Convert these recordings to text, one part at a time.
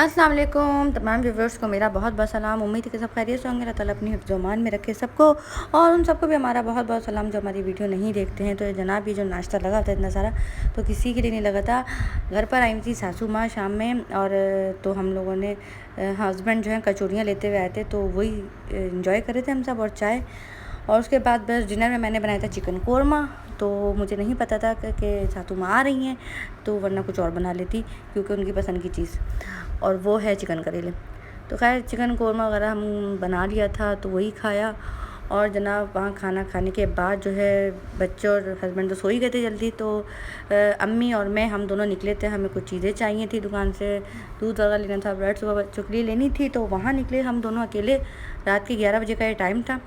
अस्सलाम वालेकुम तमाम व्यूवर्स को मेरा बहुत बहुत सलाम। उम्मीद है कि सब खैरियत से होंगे। अल्लाह ताला अपनी हिफ्ज़-ओ-मान में रखे सबको, और उन सबको भी हमारा बहुत बहुत सलाम जो हमारी वीडियो नहीं देखते हैं। तो ये जनाब ये जो नाश्ता लगा होता है इतना सारा, तो किसी के लिए नहीं लगा था। घर पर आई थी सासू माँ शाम में, और तो हम लोगों ने हस्बैंड जो है कचौरियाँ लेते हुए आए थे, तो वही इंजॉय कर रहे थे हम सब, और चाय। और उसके बाद बस डिनर में मैंने बनाया था चिकन कोरमा। तो मुझे नहीं पता था कि सासू माँ आ रही हैं, तो वरना कुछ और बना लेती क्योंकि उनकी पसंद की चीज़, और वो है चिकन करेले। तो खैर चिकन कोरमा वगैरह हम बना लिया था, तो वही खाया। और जनाब वहाँ खाना खाने के बाद जो है बच्चे और हस्बैंड तो सो ही गए थे जल्दी, तो अम्मी और मैं हम दोनों निकले थे। हमें कुछ चीज़ें चाहिए थी दुकान से, दूध वगैरह लेना था, ब्रेड सुबह बच्चों के लिए लेनी थी, तो वहाँ निकले हम दोनों अकेले। रात के 11 बजे का ये टाइम था,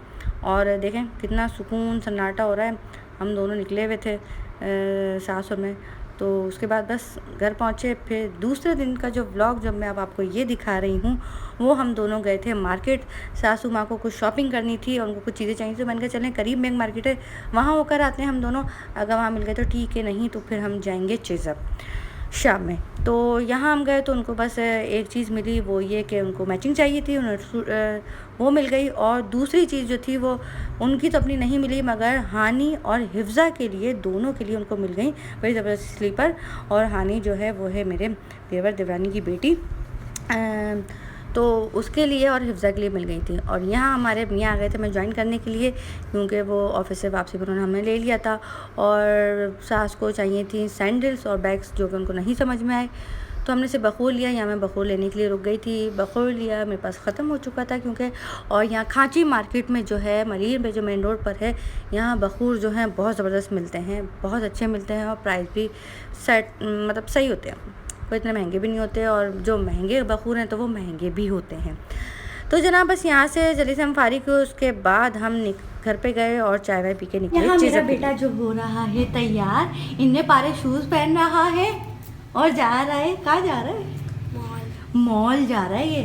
और देखें कितना सुकून सन्नाटा हो रहा है। हम दोनों निकले हुए थे सास और मैं। तो उसके बाद बस घर पहुँचे। फिर दूसरे दिन का जो व्लॉग जब मैं अब आपको ये दिखा रही हूँ, वो हम दोनों गए थे मार्केट। सासू माँ को कुछ शॉपिंग करनी थी और उनको कुछ चीज़ें चाहिए, तो मैंने कहा चलें करीब में एक मार्केट है, वहाँ होकर आते हैं हम दोनों। अगर वहाँ मिल गए तो ठीक है, नहीं तो फिर हम जाएंगे चिज़अप शाम में। तो यहाँ हम गए तो उनको बस एक चीज़ मिली, वो ये कि उनको मैचिंग चाहिए थी, उन्हें वो मिल गई। और दूसरी चीज़ जो थी वो उनकी तो अपनी नहीं मिली, मगर हानी और हिफ्ज़ा के लिए, दोनों के लिए उनको मिल गई बड़ी ज़बरदस्त स्लीपर। और हानी जो है वो है मेरे देवर देवरानी की बेटी, तो उसके लिए और हिफ्ज़ा के लिए मिल गई थी। और यहाँ हमारे मियाँ आ गए थे मैं ज्वाइन करने के लिए, क्योंकि वो ऑफिस से वापसी पर उन्होंने हमें ले लिया था। और सास को चाहिए थी सैंडल्स और बैग्स, जो कि उनको नहीं समझ में आए, तो हमने से बखूर लिया। यहाँ मैं बखूर लेने के लिए रुक गई थी, बखूर लिया, मेरे पास ख़त्म हो चुका था क्योंकि। और यहाँ खांची मार्केट में जो है मरीन पे जो मेन रोड पर है, यहाँ बखूर जो हैं बहुत ज़बरदस्त मिलते हैं, बहुत अच्छे मिलते हैं, और प्राइस भी सेट मतलब सही होते हैं, कोई इतने महंगे भी नहीं होते। और जो महंगे बखूर हैं तो वो महंगे भी होते हैं। तो जनाब बस यहाँ से जल्दी से हम फारिग हुए, उसके बाद हम घर पे गए और चाय वाय पी के निकले। यहाँ मेरा बेटा जो हो रहा है तैयार, इनने पारे शूज़ पहन रहा है और जा रहा है। कहाँ जा रहा है? मॉल जा रहा है ये।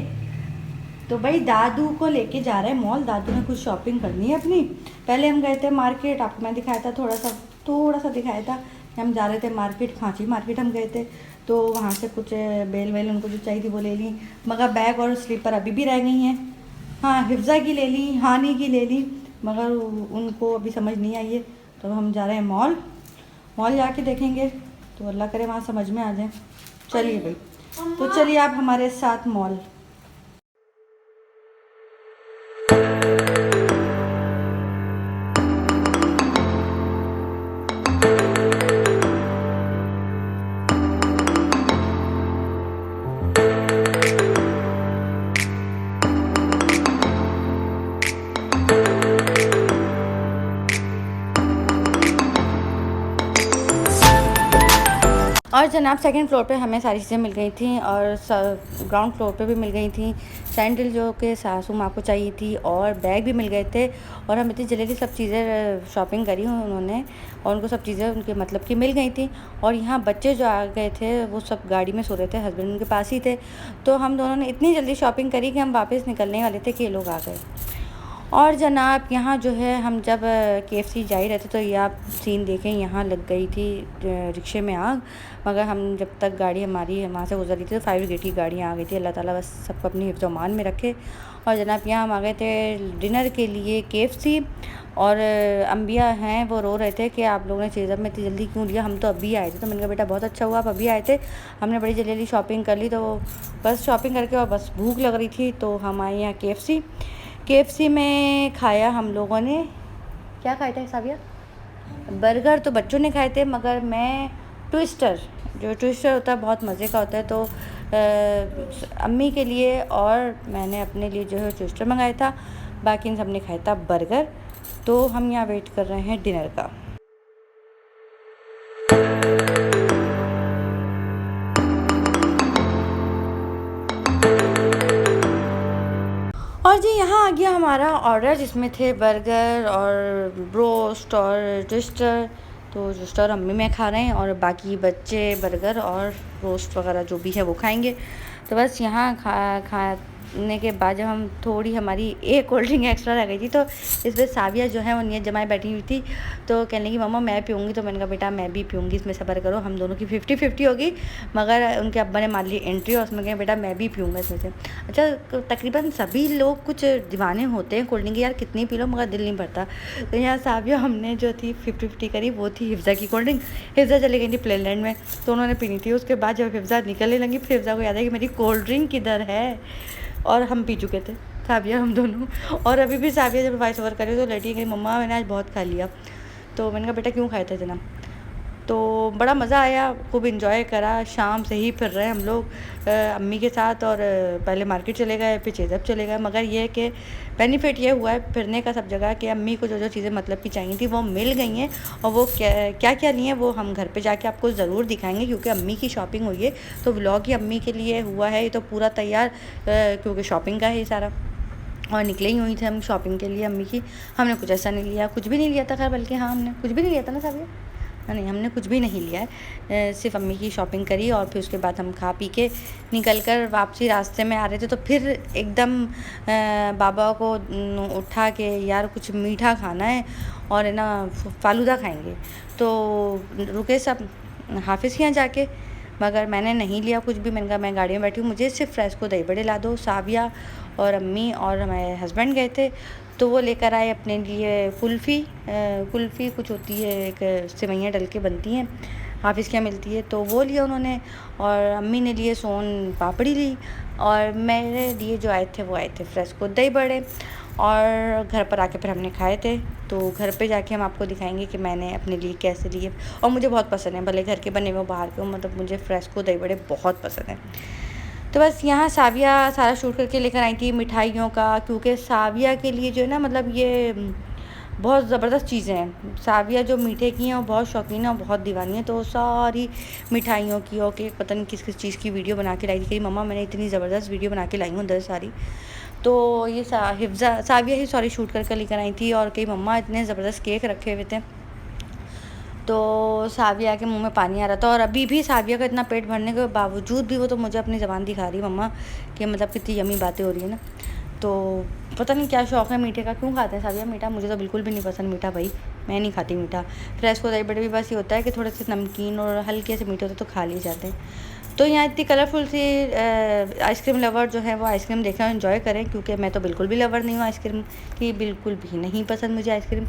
तो भाई दादू को लेके जा रहा है मॉल। दादू ने कुछ शॉपिंग करनी है अपनी। पहले हम गए थे मार्केट, आपको मैं दिखाया था, थोड़ा सा दिखाया था कि हम जा रहे थे मार्केट, खांची मार्केट हम गए थे। तो वहाँ से कुछ बेल वेल उनको जो चाहिए थी वो ले ली, मगर बैग और स्लीपर अभी भी रह गई हैं। हाँ, हिफ्ज़ा की ले ली, हानी की ले ली, मगर उनको अभी समझ नहीं आई है। तो हम जा रहे हैं मॉल जाके देखेंगे, तो अल्लाह करे वहाँ समझ में आ जाए। चलिए भाई, तो चलिए आप हमारे साथ मॉल। और जनाब सेकंड फ्लोर पे हमें सारी चीज़ें मिल गई थी, और ग्राउंड फ्लोर पे भी मिल गई थी सैंडल जो कि सासू माँ को चाहिए थी, और बैग भी मिल गए थे। और हम इतनी जल्दी सब चीज़ें शॉपिंग करी उन्होंने, और उनको सब चीज़ें उनके मतलब की मिल गई थी। और यहाँ बच्चे जो आ गए थे वो सब गाड़ी में सो रहे थे, हस्बैंड उनके पास ही थे। तो हम दोनों ने इतनी जल्दी शॉपिंग करी कि हम वापस निकलने वाले थे कि ये लोग आ गए। और जनाब यहाँ जो है हम जब KFC जा ही रहे थे, तो ये आप सीन देखें, यहाँ लग गई थी रिक्शे में आग। मगर हम जब तक गाड़ी हमारी वहाँ से गुजर रही थी तो फायर ब्रिगेड की गाड़ी आ गई थी। अल्लाह ताला बस सबको अपनी हिफ्ज़-ओ-मान में रखे। और जनाब यहाँ हम आ गए थे डिनर के लिए KFC। और अम्बिया हैं वो रो रहे थे कि आप लोगों ने चिज़अप में इतनी जल्दी क्यों लिया, हम तो अभी आए थे। तो मैंने कहा बेटा बहुत अच्छा हुआ आप अभी आए थे, हमने बड़ी जल्दी शॉपिंग कर ली। तो बस शॉपिंग करके और बस भूख लग रही थी, तो हम आए यहाँ KFC में खाया हम लोगों ने। क्या खाया था साबिया? बर्गर तो बच्चों ने खाए थे, मगर मैं ट्विस्टर, जो ट्विस्टर होता है बहुत मज़े का होता है, तो अम्मी के लिए और मैंने अपने लिए जो है ट्विस्टर मंगाया था, बाकी इन सब ने खाया था बर्गर। तो हम यहाँ वेट कर रहे हैं डिनर का। और जी यहाँ आ गया हमारा ऑर्डर, जिसमें थे बर्गर और ब्रोस्ट और ट्विस्टर। तो ट्विस्टर अम्मी में खा रहे हैं, और बाकी बच्चे बर्गर और रोस्ट वगैरह जो भी है वो खाएंगे। तो बस यहाँ ने के बाद जब हम थोड़ी हमारी एक कोल्ड ड्रिंक एक्स्ट्रा रह गई थी, तो इसमें साविया जो है वो नियत जमाए बैठी हुई थी, तो कहने लगी मम्मा मैं पीऊँगी। तो मैंने कहा बेटा मैं भी पीऊँगी, इसमें सब्र करो, हम दोनों की 50-50 होगी। मगर उनके अब्बा ने मान ली एंट्री और उसमें कहा बेटा मैं भी पीऊँगा इसमें से। अच्छा, तकरीबन सभी लोग कुछ दीवाने होते हैं कोल्ड ड्रिंक की, यार कितनी पी लो मगर दिल नहीं भरता। तो यहाँ साविया हमने जो थी 50-50 करी, वो थी हिफ्ज़ा की कोल्ड ड्रिंक। हिफ्ज़ा चली गई थी प्लेलैंड में, तो उन्होंने पीनी थी। उसके बाद जब हिफ्ज़ा निकलने लगी, फिर हिफ्ज़ा को याद है कि मेरी कोल्ड ड्रिंक किधर है, और हम पी चुके थे साविया हम दोनों। और अभी भी साविया जब वॉइस ओवर करी तो लेटी गई, मम्मा मैंने आज बहुत खा लिया। तो मैंने कहा बेटा क्यों खाए थे इतना। तो बड़ा मज़ा आया, खूब इन्जॉय करा। शाम से ही फिर रहे हम लोग अम्मी के साथ, और पहले मार्केट चले गए, फिर चेज़अप चले गए। मगर ये कि बेनिफिट ये हुआ है फिरने का सब जगह कि अम्मी को जो जो चीज़ें मतलब की चाहिए थी वो मिल गई हैं, और वो क्या क्या लिए हैं वो हम घर पे जाके आपको ज़रूर दिखाएंगे, क्योंकि अम्मी की शॉपिंग हुई है। तो व्लॉग ही अम्मी के लिए हुआ है, ये तो पूरा तैयार क्योंकि शॉपिंग का है सारा। और निकले ही हुई थे हम शॉपिंग के लिए अम्मी की। हमने कुछ ऐसा नहीं लिया, कुछ भी नहीं लिया था खैर, बल्कि हाँ हमने कुछ भी नहीं लिया था ना साविया, नहीं हमने कुछ भी नहीं लिया है, सिर्फ अम्मी की शॉपिंग करी। और फिर उसके बाद हम खा पी के निकल कर वापसी रास्ते में आ रहे थे, तो फिर एकदम बाबा को उठा के यार कुछ मीठा खाना है और है ना फालूदा खाएंगे। तो रुके सब हाफिज़ के यहाँ जाके, मगर मैंने नहीं लिया कुछ भी। मैंने कहा मैं गाड़ी में बैठी हूँ, मुझे सिर्फ फ्रेश को दही बड़े ला दो। साविया और अम्मी और हमारे हस्बैंड गए थे, तो वो लेकर आए अपने लिए कुल्फ़ी कुछ होती है, एक सेवइयाँ डल के बनती हैं, हाफिज़ क्या मिलती है, तो वो लिया उन्होंने। और अम्मी ने लिए सोन पापड़ी ली, और मेरे लिए जो आए थे वो आए थे फ्रेश को दही बड़े। और घर पर आके फिर हमने खाए थे। तो घर पे जाके हम आपको दिखाएंगे कि मैंने अपने लिए कैसे लिए, और मुझे बहुत पसंद है, भले घर के बने हुए बाहर के हो, मतलब मुझे फ्रेश को दही बड़े बहुत पसंद है। तो बस यहाँ साविया सारा शूट करके लेकर आई थी मिठाइयों का, क्योंकि साविया के लिए जो है ना, मतलब ये बहुत ज़बरदस्त चीज़ें हैं। साविया जो मीठे की हैं वो बहुत शौकीन है और बहुत दीवानी है, तो सारी मिठाइयों की और कि पता नहीं किस किस चीज़ की वीडियो बना के लाई थी कि मम्मा मैंने इतनी ज़बरदस्त वीडियो बना के लाई हूँ 10 सारी। तो ये साविया ही सॉरी शूट करके लेकर आई थी, और कई मम्मा इतने ज़बरदस्त केक रखे हुए थे। तो साविया के मुंह में पानी आ रहा था, और अभी भी साविया का इतना पेट भरने के बावजूद भी वो तो मुझे अपनी ज़बान दिखा रही मम्मा कि मतलब कितनी यमी बातें हो रही है ना। तो पता नहीं क्या शौक़ है मीठे का, क्यों खाते हैं साविया मीठा, मुझे तो बिल्कुल भी नहीं पसंद मीठा भाई, मैं नहीं खाती मीठा। फ्रेश को दही बड़े भी बस ये होता है कि थोड़े से नमकीन और हल्के से मीठे होते तो खा लिए जाते हैं। तो यहाँ इतनी कलरफुल सी आइसक्रीम लवर जो है वो आइसक्रीम देखें और इन्जॉय करें, क्योंकि मैं तो बिल्कुल भी लवर नहीं हूँ आइसक्रीम की, बिल्कुल भी नहीं पसंद मुझे आइसक्रीम।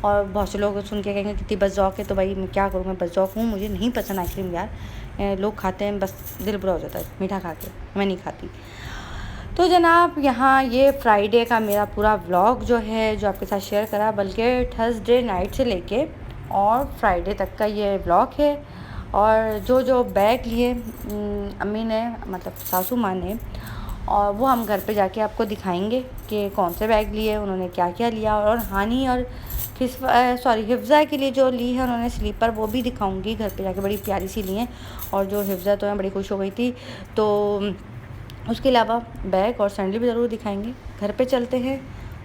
और बहुत से लोग सुन के कहेंगे कितनी बज़ौक़ है, तो भाई मैं क्या करूँ, मैं बज़ौक़ हूँ, मुझे नहीं पसंद आइसक्रीम यार। लोग खाते हैं बस दिल बुरा हो जाता है मीठा खा के, मैं नहीं खाती। तो जनाब यहाँ ये फ्राइडे का मेरा पूरा व्लॉग जो है जो आपके साथ शेयर करा, बल्कि थर्सडे नाइट से लेके और फ्राइडे तक का ये व्लॉग है। और जो जो बैग लिए अम्मी ने, मतलब सासू माँ ने, और वो हम घर पे जाके आपको दिखाएंगे कि कौन से बैग लिए, उन्होंने क्या क्या लिया। और हानी और हिफ्ज़ा के लिए जो ली है उन्होंने स्लीपर, वो भी दिखाऊंगी घर पे जाके, बड़ी प्यारी सी ली हैं। और जो हिफ्ज़ा तो है बड़ी खुश हो गई थी। तो उसके अलावा बैग और सैंडल भी ज़रूर दिखाएंगे। घर पे चलते हैं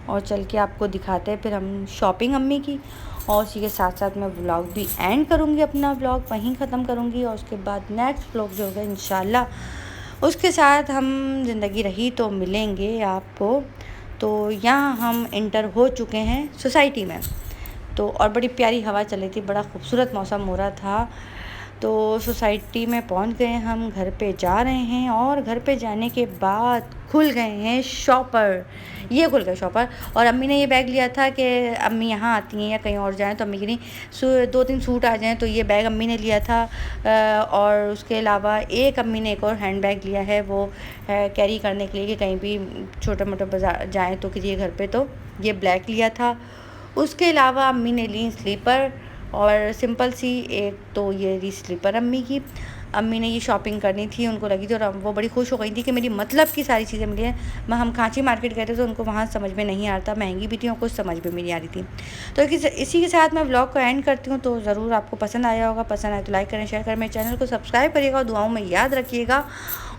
और चल के आपको दिखाते हैं फिर हम शॉपिंग अम्मी की, और उसी के साथ साथ मैं व्लॉग भी एंड करूँगी, अपना व्लॉग वहीं ख़त्म करूँगी। और उसके बाद नेक्स्ट व्लॉग जो होगा इंशाल्लाह उसके साथ हम ज़िंदगी रही तो मिलेंगे आपको। तो यहाँ हम इंटर हो चुके हैं सोसाइटी में, तो और बड़ी प्यारी हवा चल रही थी, बड़ा खूबसूरत मौसम हो रहा था। तो सोसाइटी में पहुंच गए हम, घर पे जा रहे हैं, और घर पे जाने के बाद खुल गए हैं शॉपर, ये खुल गए शॉपर। और अम्मी ने ये बैग लिया था कि अम्मी यहाँ आती हैं या कहीं और जाएं तो अम्मी की नहीं 2-3 सूट आ जाएं, तो ये बैग अम्मी ने लिया था। और उसके अलावा एक अम्मी ने एक और हैंड बैग लिया है, वो कैरी करने के लिए कि कहीं भी छोटे मोटे बाजार जाएँ तो किसी घर पर, तो ये ब्लैक लिया था। उसके अलावा अम्मी ने ली स्लीपर, और सिंपल सी एक तो ये री स्लीपर अम्मी की। अम्मी ने ये शॉपिंग करनी थी, उनको लगी थी, और वो बड़ी खुश हो गई थी कि मेरी मतलब की सारी चीज़ें मिली हैं। हम कांची मार्केट गए थे तो उनको वहाँ समझ में नहीं आ रहा था, महंगी भी थी और कुछ समझ में नहीं आ रही थी। तो इसी के साथ मैं व्लॉग को एंड करती हूँ। तो ज़रूर आपको पसंद आया होगा, पसंद आए तो लाइक करें, शेयर करें, मेरे चैनल को सब्सक्राइब करिएगा और दुआओं में याद रखिएगा।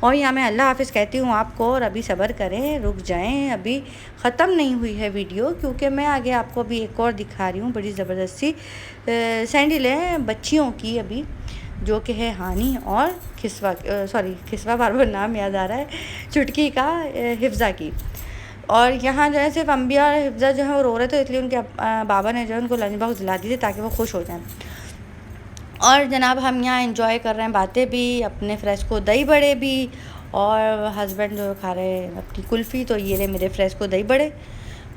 और यहाँ मैं अल्लाह हाफ़िज़ कहती हूँ आपको, और अभी सब्र करें, रुक जाएं, अभी ख़त्म नहीं हुई है वीडियो, क्योंकि मैं आगे आपको अभी एक और दिखा रही हूँ, बड़ी ज़बरदस्ती सैंडल है बच्चियों की अभी। जो कि है हानी और खिस्वा बार बार नाम याद आ रहा है, चुटकी का हिफ्ज़ा की। और यहाँ जो है सिर्फ अम्बिया और हिफ्ज़ा जो है वो रो रहे थे, इसलिए उनके बाबा ने जो है उनको लंच बॉक्स दिला दी थी ताकि वो खुश हो जाएं। और जनाब हम यहाँ एंजॉय कर रहे हैं बातें भी, अपने फ्रेस्को दही बड़े भी, और हस्बैंड जो खा रहे हैं अपनी कुल्फ़ी। तो ये रहे मेरे फ्रेस्को दही बड़े,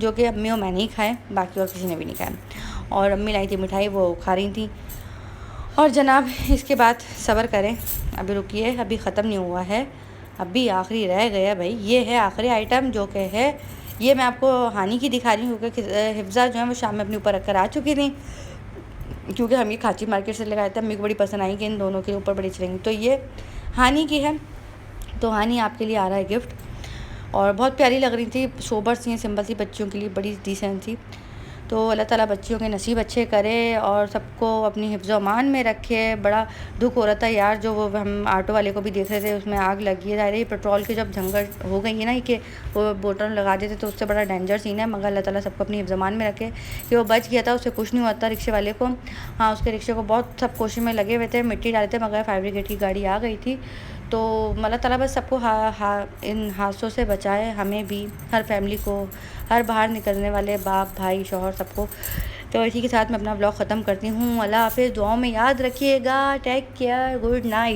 जो कि अम्मी और मैंने ही खाए, बाकी और किसी ने भी नहीं खाए। और अम्मी लाई थी मिठाई, वो खा रही थी। और जनाब इसके बाद सब्र करें, अभी रुकिए, अभी ख़त्म नहीं हुआ है, अभी आखिरी रह गया भाई। ये है आखिरी आइटम, जो कि है ये मैं आपको हानी की दिखा रही हूँ, क्योंकि हिफ्ज़ा जो है वो शाम में अपने ऊपर रख कर आ चुकी थी, क्योंकि हम ये खाची मार्केट से लगाए थे। अम्मी को बड़ी पसंद आई कि इन दोनों के ऊपर बड़ी चलेंगी। तो ये हानी की है, तो हानी आपके लिए आ रहा है गिफ्ट। और बहुत प्यारी लग रही थी, सोबर सी हैं, सिंपल सी, बच्चियों के लिए बड़ी डिसेंट थी। तो अल्लाह ताला बच्चियों के नसीब अच्छे करे और सबको अपनी हिफ्ज़ अमान में रखे। बड़ा दुख हो रहा था यार, जो वो हम ऑटो वाले को भी देख रहे थे, उसमें आग लगी है। ये पेट्रोल की जब झंगर हो गई है ना कि वो बोतल लगा देते, तो उससे बड़ा डेंजर सीन है। मगर अल्लाह ताला सबको अपनी हिफ्ज़ अमान में रखे कि वो बच गया था, उससे कुछ नहीं हुआ था रिक्शे वाले को। हाँ, उसके रिक्शे को बहुत सब कोशिश में लगे हुए थे, मिट्टी डाले थे, मगर फायर ब्रिगेड की गाड़ी आ गई थी। तो अल्लाह ताला बस सबको इन हादसों से बचाए, हमें भी, हर फैमिली को, हर बाहर निकलने वाले बाप भाई शौहर सबको। तो इसी के साथ मैं अपना ब्लॉग ख़त्म करती हूँ। अल्लाह हाफ़िज़, दुआओं में याद रखिएगा। Take care, good night.